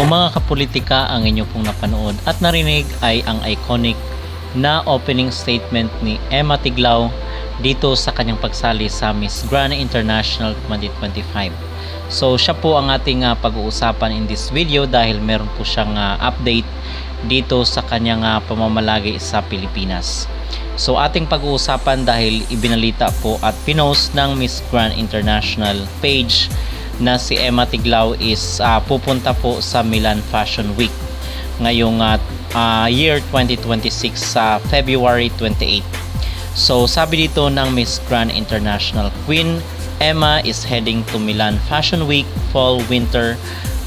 mga kapolitika, ang inyo pong napanood at narinig ay ang iconic na opening statement ni Emma Tiglao dito sa kanyang pagsali sa Miss Grand International 2025. So siya po ang ating pag-uusapan in this video dahil meron po siyang update dito sa kanyang pamamalagi sa Pilipinas. So ating pag-uusapan dahil ibinalita po at pinost ng Miss Grand International page na si Emma Tiglao is pupunta po sa Milan Fashion Week ngayong year 2026 sa February 28. So sabi dito ng Miss Grand International Queen, Emma is heading to Milan Fashion Week Fall Winter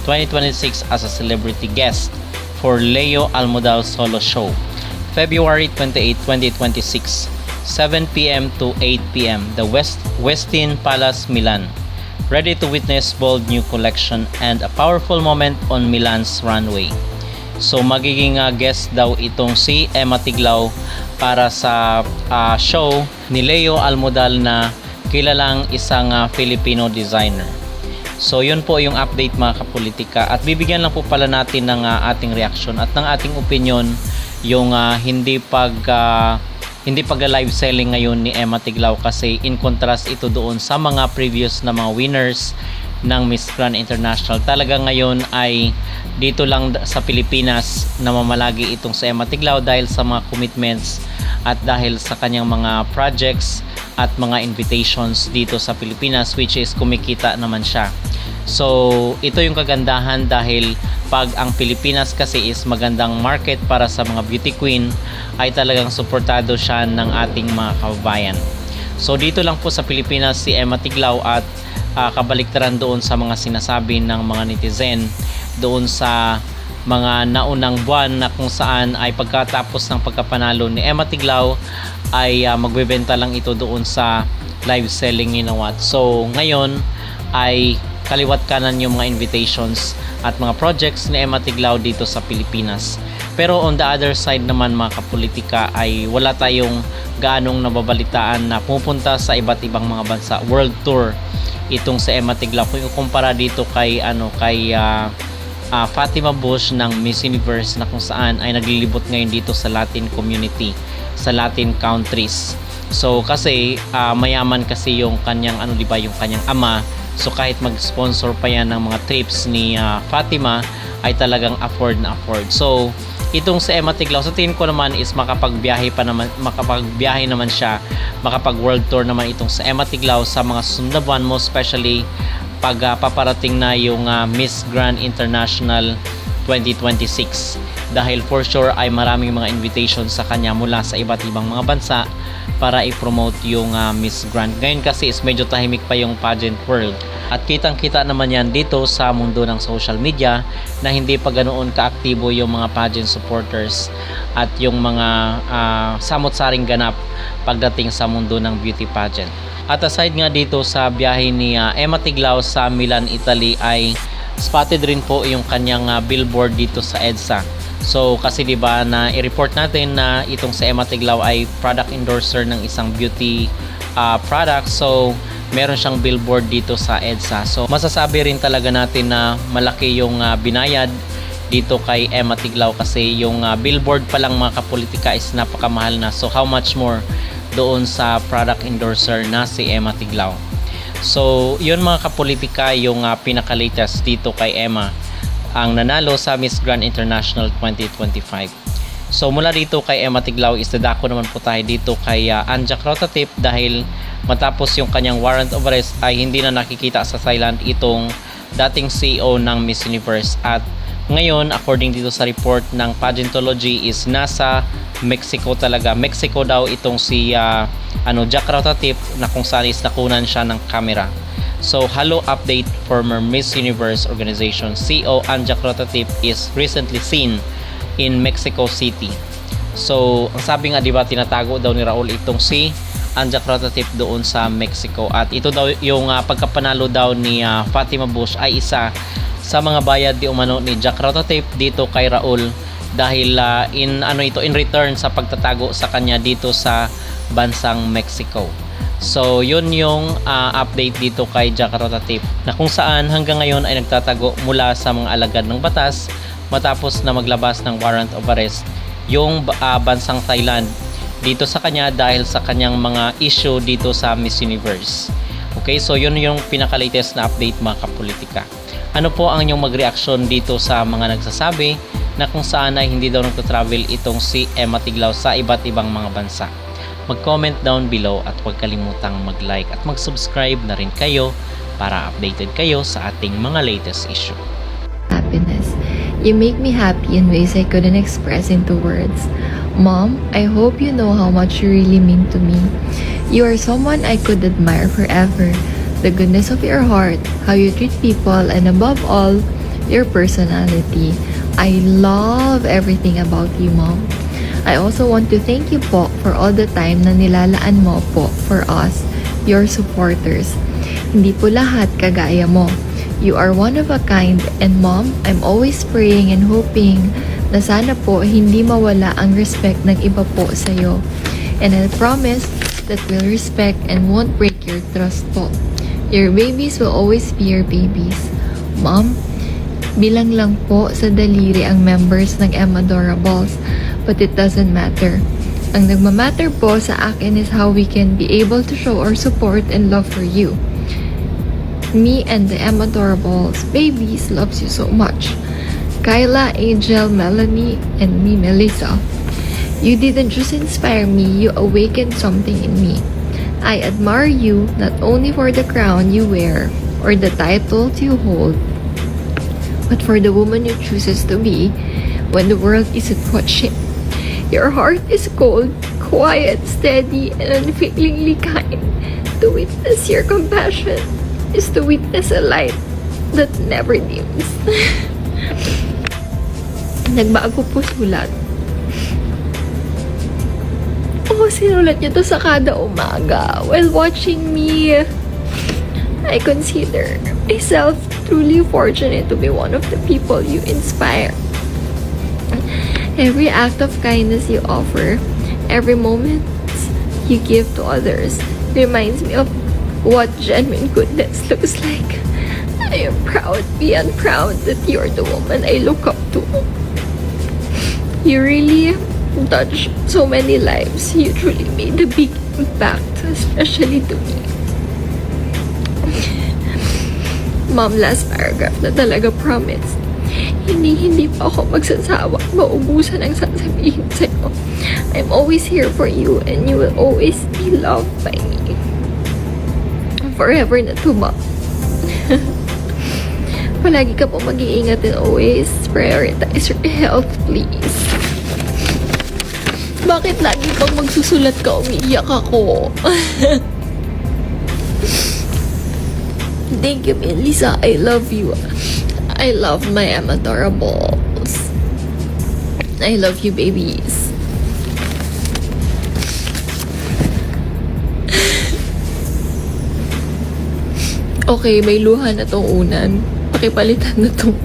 2026 as a celebrity guest for Leo Almodal Solo Show, February 28, 2026, 7 p.m. to 8 p.m. The Westin Palace, Milan. Ready to witness bold new collection and a powerful moment on Milan's runway. So magiging guest daw itong si Emma Tiglao para sa show ni Leo Almodal na kilalang isang Filipino designer. So yun po yung update mga kapolitika at bibigyan lang po pala natin ng ating reaction at ng ating opinion yung hindi pag-live selling ngayon ni Emma Tiglao kasi in contrast ito doon sa mga previous na mga winners ng Miss Grand International. Talaga ngayon ay dito lang sa Pilipinas namamalagi itong si Emma Tiglao dahil sa mga commitments at dahil sa kanyang mga projects at mga invitations dito sa Pilipinas, which is kumikita naman siya. So ito yung kagandahan dahil pag ang Pilipinas kasi is magandang market para sa mga beauty queen ay talagang suportado siya ng ating mga kababayan. So dito lang po sa Pilipinas si Emma Tiglao at kabaliktaran doon sa mga sinasabi ng mga netizen doon sa mga naunang buwan na kung saan ay pagkatapos ng pagkapanalo ni Emma Tiglao ay magbebenta lang ito doon sa live selling ginawat. So ngayon ay kaliwat kanan yung mga invitations at mga projects ni Emma Tiglao dito sa Pilipinas. Pero on the other side naman mga kapolitika ay wala tayong gaanong nababalitaan na pupunta sa iba't ibang mga bansa, world tour itong si Emma Tiglao kung ikumpara dito kay Fatima Bush ng Miss Universe na kung saan ay naglilibot ngayon dito sa Latin community, sa Latin countries. So kasi mayaman kasi yung kanyang yung kanyang ama. So kahit mag-sponsor pa yan ng mga trips ni Fatima ay talagang afford na afford. So itong si Emma Tiglao sa tingin ko naman is makapagbiyahe naman siya, makapag world tour naman itong si Emma Tiglao sa mga susunod na buwan, most especially pag paparating na yung Miss Grand International 2026 dahil for sure ay maraming mga invitations sa kanya mula sa iba't ibang mga bansa para i-promote yung Miss Grand. Ngayon kasi is medyo tahimik pa yung pageant world at kitang-kita naman yan dito sa mundo ng social media na hindi pa ganoon kaaktibo yung mga pageant supporters at yung mga samot-saring ganap pagdating sa mundo ng beauty pageant. At aside nga dito sa biyahe ni Emma Tiglao sa Milan, Italy ay spotted rin po yung kanyang billboard dito sa EDSA. So kasi 'di ba na i-report natin na itong si Emma Tiglao ay product endorser ng isang beauty product. So meron siyang billboard dito sa EDSA. So masasabi rin talaga natin na malaki yung binayad dito kay Emma Tiglao kasi yung billboard pa lang mga kapolitika is napakamahal na. So how much more doon sa product endorser na si Emma Tiglao. So yun mga kapolitika yung pinaka-latest dito kay Emma, ang nanalo sa Miss Grand International 2025. So mula dito kay Emma Tiglao is dadako naman po tayo dito kay Anja Crotatip dahil matapos yung kanyang warrant of arrest ay hindi na nakikita sa Thailand itong dating CEO ng Miss Universe at ngayon according dito sa report ng Pageantology is nasa Mexico talaga. Mexico daw itong si Jack Rotatip na kung saan is nakunan siya ng camera. So hello update, former Miss Universe organization CEO Anja Rotatip is recently seen in Mexico City. So ang sabi nga diba tinatago daw ni Raul itong si Anja Rotatip doon sa Mexico at ito daw yung pagkapanalo daw ni Fatima Bush ay isa sa mga bayad di umano ni Jack Rotatip dito kay Raul dahil in return sa pagtatago sa kanya dito sa bansang Mexico. So, yun yung update dito kay Jack Rotatif na kung saan hanggang ngayon ay nagtatago mula sa mga alagad ng batas matapos na maglabas ng warrant of arrest yung bansang Thailand dito sa kanya dahil sa kanyang mga issue dito sa Miss Universe. Okay, so yun yung pinaka-latest na update mga kapolitika. Ano po ang inyong mag-reaction dito sa mga nagsasabi na kung saan ay hindi daw nagta-travel itong si Emma Tiglao sa iba't ibang mga bansa? Mag-comment down below at huwag kalimutang mag-like at mag-subscribe na rin kayo para updated kayo sa ating mga latest issue. Happiness. You make me happy in ways I couldn't express into words. Mom, I hope you know how much you really mean to me. You are someone I could admire forever. The goodness of your heart, how you treat people, and above all, your personality. I love everything about you, Mom. I also want to thank you po for all the time na nilalaan mo po for us, your supporters. Hindi po lahat kagaya mo. You are one of a kind, and Mom, I'm always praying and hoping na sana po hindi mawala ang respect ng iba po sa'yo. And I promise that we'll respect and won't break your trust po. Your babies will always be your babies. Mom, bilang lang po sa daliri ang members ng Emma Adorables, but it doesn't matter. Ang nagmamatter po sa akin is how we can be able to show our support and love for you. Me and the Emma Adorables babies loves you so much. Kyla, Angel, Melanie, and me, Melissa. You didn't just inspire me, you awakened something in me. I admire you not only for the crown you wear or the titles you hold, but for the woman you chooses to be when the world isn't watching. Your heart is cold, quiet, steady, and unfailingly kind. To witness your compassion is to witness a light that never dims. Nagbago po sulat. Sinulat niyo to sa kada umaga while watching me. I consider myself truly fortunate to be one of the people you inspire. Every act of kindness you offer, every moment you give to others reminds me of what genuine goodness looks like. I am proud, beyond proud, that you're the woman I look up to. You really touched so many lives. You truly made a big impact, especially to me. Mom, last paragraph na talaga promise. Hindi pa ako magsasawa. Maubusan ang sasabihin sa'yo. I'm always here for you and you will always be loved by me. Forever na to, Mom. Palagi ka po mag-iingat and always prioritize your health, please. Bakit lagi pang magsusulat ka, umiiyak ako? Thank you, Melissa. I love you. I love my Emma Adorables. I love you, babies. Okay, may luha na tong unan. Pakipalitan na tong...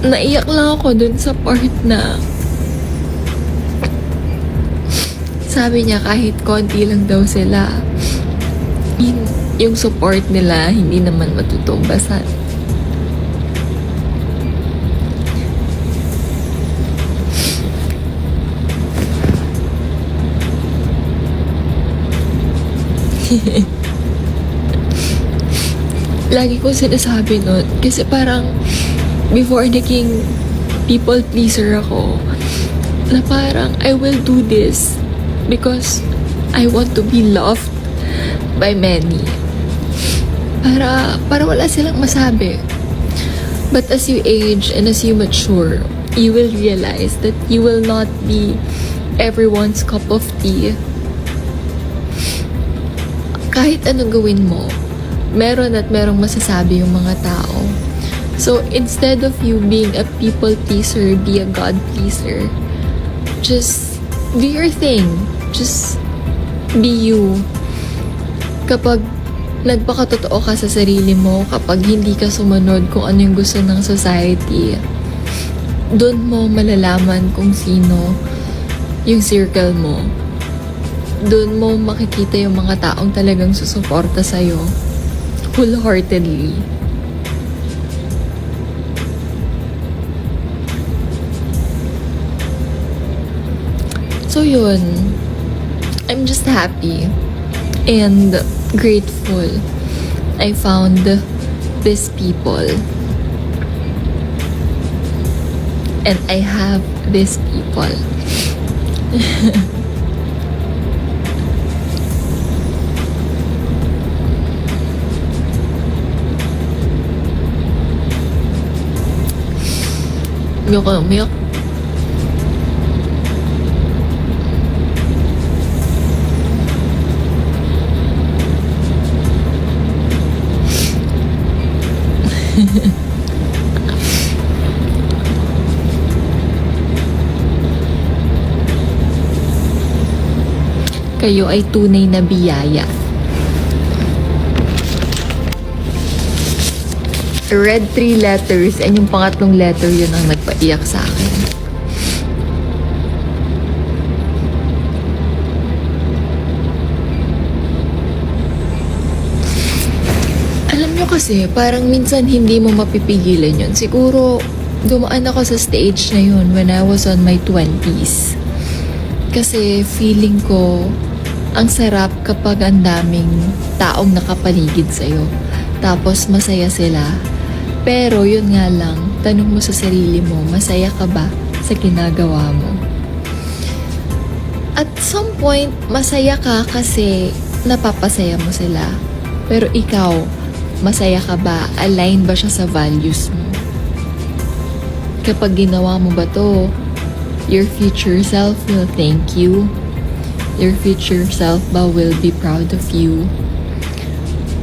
Naiyak lang ako dun sa part na sabi niya kahit konti lang daw sila, yung support nila hindi naman matutumbasan. Lagi ko sinasabi nun kasi parang before naging people pleaser ako, na parang I will do this because I want to be loved by many. Para wala silang masabi. But as you age and as you mature, you will realize that you will not be everyone's cup of tea. Kahit anong gawin mo, meron at merong masasabi yung mga tao. So, instead of you being a people pleaser, be a God pleaser. Just do your thing. Just be you. Kapag nagpakatotoo ka sa sarili mo, kapag hindi ka sumunod kung ano yung gusto ng society, doon mo malalaman kung sino yung circle mo, doon mo makikita yung mga taong talagang susuporta sa'yo wholeheartedly. So yun, I'm just happy and grateful I found these people. And I have these people. Umiyak ka, umiyak. Kayo ay tunay na biyaya. I read 3 letters and yung pangatlong letter yun ang nagpaiyak sa akin. Alam nyo kasi, parang minsan hindi mo mapipigilan yun. Siguro, dumaan ako sa stage na yun when I was on my 20s. Kasi feeling ko, ang sarap kapag ang daming taong nakapaligid sa'yo. Tapos masaya sila. Pero yun nga lang, tanong mo sa sarili mo, masaya ka ba sa ginagawa mo? At some point, masaya ka kasi napapasaya mo sila. Pero ikaw, masaya ka ba? Align ba siya sa values mo? Kapag ginawa mo ba to, your future self will thank you. Your future self ba will be proud of you.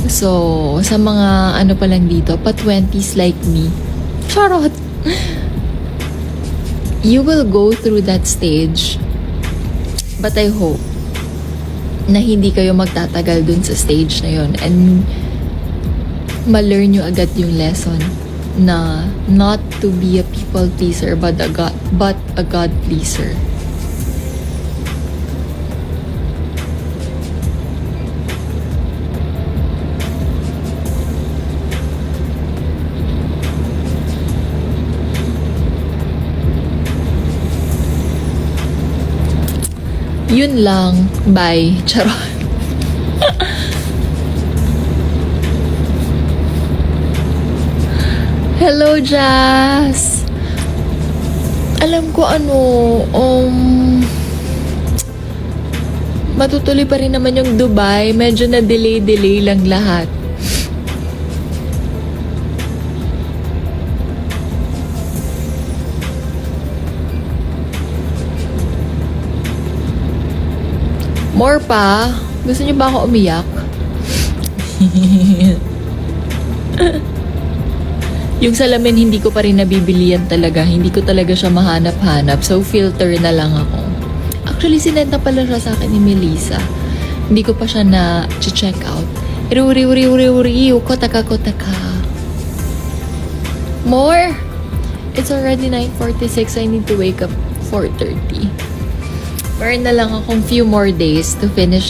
So, sa mga ano pa lang dito, pa-20s like me, charot! You will go through that stage. But I hope na hindi kayo magtatagal dun sa stage na yon and ma-learn nyo agad yung lesson na not to be a people pleaser but a God pleaser. Yun lang. Bye. Charot. Hello, Jazz. Alam ko matutuloy pa rin naman yung Dubai. Medyo na delay lang lahat. More pa? Gusto niyo ba ako umiyak? Yung salamin, hindi ko pa rin nabibilian talaga. Hindi ko talaga siya mahanap-hanap. So, filter na lang ako. Actually, sinend na pala siya sa akin ni Melissa. Hindi ko pa siya na-check out. Riw, kotaka. More! It's already 9:46. I need to wake up 4:30. Meron na lang akong few more days to finish